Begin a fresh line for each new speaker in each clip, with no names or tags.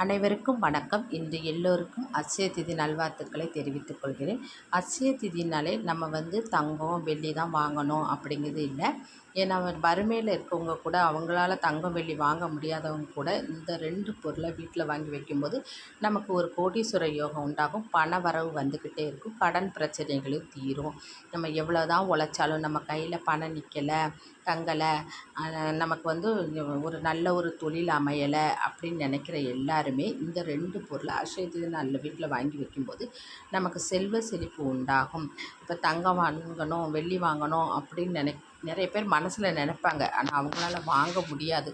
அனைவருக்கும் வணக்கம். இன்று எல்லோருக்கும் அட்சய திதி நல்வாழ்த்துக்களை தெரிவித்துக் கொள்கிறேன். அட்சய திதினாலே நம்ம தங்கம் வெள்ளி தான் வாங்கணும் அப்படிங்கிறது இல்லை. ஏன்னா வறுமையில் இருக்கவங்க கூட அவங்களால தங்கம் வெள்ளி வாங்க முடியாதவங்க கூட இந்த 2 பொருளை வீட்டில் வாங்கி வைக்கும்போது நமக்கு ஒரு கோடீஸ்வர யோகம் உண்டாகும். பண வரவு வந்துக்கிட்டே இருக்கும். கடன் பிரச்சனைகளும் தீரும். நம்ம எவ்வளோ தான் உழைச்சாலும் நம்ம கையில் பணம் நிற்கலை, தங்கலை, நமக்கு ஒரு நல்ல ஒரு தொழில் அமையலை அப்படின்னு நினைக்கிற எல்லாருமே இந்த 2 பொருளை அட்சய திதி நாளில் வீட்டில் வாங்கி வைக்கும்போது நமக்கு செல்வ செழிப்பு உண்டாகும். இப்போ தங்கம் வாங்கணும், வெள்ளி வாங்கணும் அப்படின்னு நிறைய பேர் மனசில் நினைப்பாங்க. ஆனால் அவங்களால வாங்க முடியாது.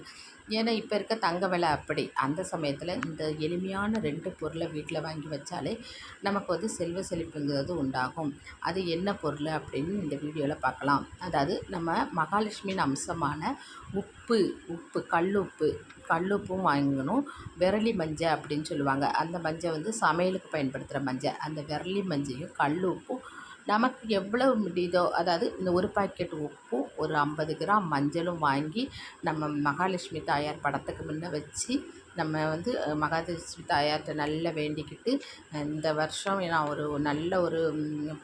ஏன்னா இப்போ இருக்க தங்க விலை அப்படி. அந்த சமயத்தில் இந்த எளிமையான 2 பொருளை வீட்டில் வாங்கி வச்சாலே நமக்கு செல்வ செழிப்புங்கிறது உண்டாகும். அது என்ன பொருள் அப்படின்னு இந்த வீடியோவில் பார்க்கலாம். அதாவது நம்ம மகாலட்சுமியின் அம்சமான உப்பு கல்லுப்பும் வாங்கணும். விரலி மஞ்சள் அப்படின்னு சொல்லுவாங்க. அந்த மஞ்சள் சமையலுக்கு பயன்படுத்துகிற மஞ்சள். அந்த விரலி மஞ்சளையும் கல்லுப்பும் நமக்கு எவ்வளவு முடியுதோ, அதாவது இந்த ஒரு பாக்கெட் உப்பும் ஒரு 50 கிராம் மஞ்சளும் வாங்கி நம்ம மகாலட்சுமி தாயார் படத்துக்கு முன்ன வச்சு நம்ம மகாலட்சுமி தாயார்கிட்ட நல்லா வேண்டிக்கிட்டு, இந்த வருஷம் நான் ஒரு நல்ல ஒரு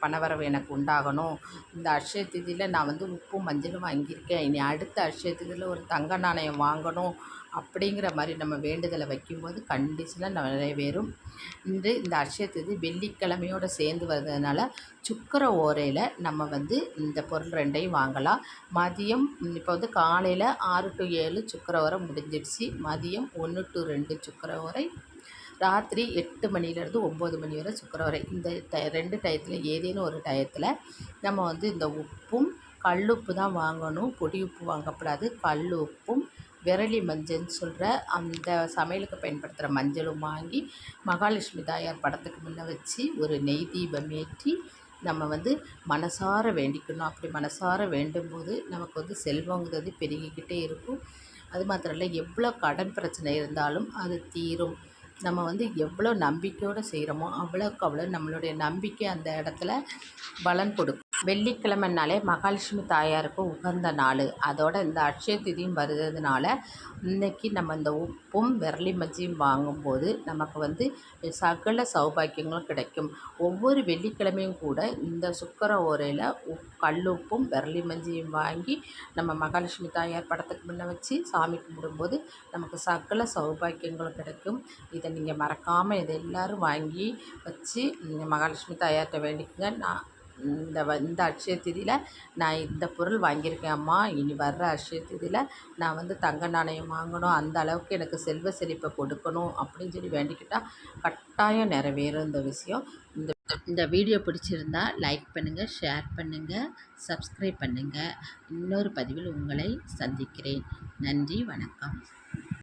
பணவரவு எனக்கு உண்டாகணும். இந்த அட்சய திதியில் நான் உப்பும் மஞ்சளும் வாங்கியிருக்கேன். இனி அடுத்த அட்சய திதியில் ஒரு தங்க நாணயம் வாங்கணும் அப்படிங்கிற மாதிரி நம்ம வேண்டுதலை வைக்கும்போது கண்டிஷனாக நிறைவேறும். இன்று இந்த அட்சய திதி வெள்ளிக்கிழமையோடு சேர்ந்து வர்றதுனால சுக்கிர ஓரையில் நம்ம இந்த பொருள் 2ஐயும் வாங்கலாம். மதியம் இப்போ காலையில் 6 to 7 சுக்கிர ஓரை முடிஞ்சிடுச்சு. மதியம் 1 to 2 சுக்கிர ஓரை, ராத்திரி 8 மணிலேருந்து 9 மணி வரை சுக்கிர ஓரை. இந்த 2 டயத்தில் ஏதேனும் ஒரு டயத்தில் நம்ம இந்த உப்பும் கல்லுப்பு தான் வாங்கணும். பொடி உப்பு வாங்கக்கூடாது. கல் உப்பும் விரலி மஞ்சள்னு சொல்கிற அந்த சமையலுக்கு பயன்படுத்துகிற மஞ்சளும் வாங்கி மகாலட்சுமி தாயார் படத்துக்கு முன்ன வச்சு ஒரு நெய் தீபம் ஏற்றி நம்ம மனசார வேண்டிக்கணும். அப்படி மனசார வேண்டும்போது நமக்கு செல்வங்கிறது பெருகிக்கிட்டே இருக்கும். அது மாத்திரம் இல்லை, எவ்வளோ கடன் பிரச்சனை இருந்தாலும் அது தீரும். நம்ம எவ்வளோ நம்பிக்கையோடு செய்கிறோமோ அவ்வளோக்கு அவ்வளோ நம்மளுடைய நம்பிக்கை அந்த இடத்துல பலன் கொடுக்கும். வெள்ளிக்கிழமைனாலே மகாலட்சுமி தாயாருக்கு உகந்த நாள். அதோட இந்த அட்சய திதியும் வருதுனால இன்றைக்கி நம்ம இந்த உப்பும் விரலி மஞ்சையும் வாங்கும்போது நமக்கு சகல சௌபாக்கியங்களும் கிடைக்கும். ஒவ்வொரு வெள்ளிக்கிழமையும் கூட இந்த சுக்கிர ஓரையில் கல்லுப்பும் விரலி மஞ்சையும் வாங்கி நம்ம மகாலட்சுமி தாயார் படத்துக்கு முன்ன வச்சு சாமி கும்பிடும்போது நமக்கு சகல சௌபாக்கியங்களும் கிடைக்கும். இதை நீங்கள் மறக்காமல் இதை எல்லோரும் வாங்கி வச்சு மகாலட்சுமி தாயார்கிட்ட வேண்டிக்குங்க. இந்த அட்சய திதியில் நான் இந்த பொருள் வாங்கியிருக்கேன் அம்மா, இனி வர்ற அட்சய திதியில் நான் தங்க நாணயம் வாங்கணும், அந்த அளவுக்கு எனக்கு செல்வ செழிப்பை கொடுக்கணும் அப்படின்னு சொல்லி வேண்டிக்கிட்டால் கட்டாயம் நிறைவேறும் இந்த விஷயம். இந்த வீடியோ பிடிச்சிருந்தா லைக் பண்ணுங்கள், ஷேர் பண்ணுங்கள், சப்ஸ்கிரைப் பண்ணுங்கள். இன்னொரு பதிவில் உங்களை சந்திக்கிறேன். நன்றி, வணக்கம்.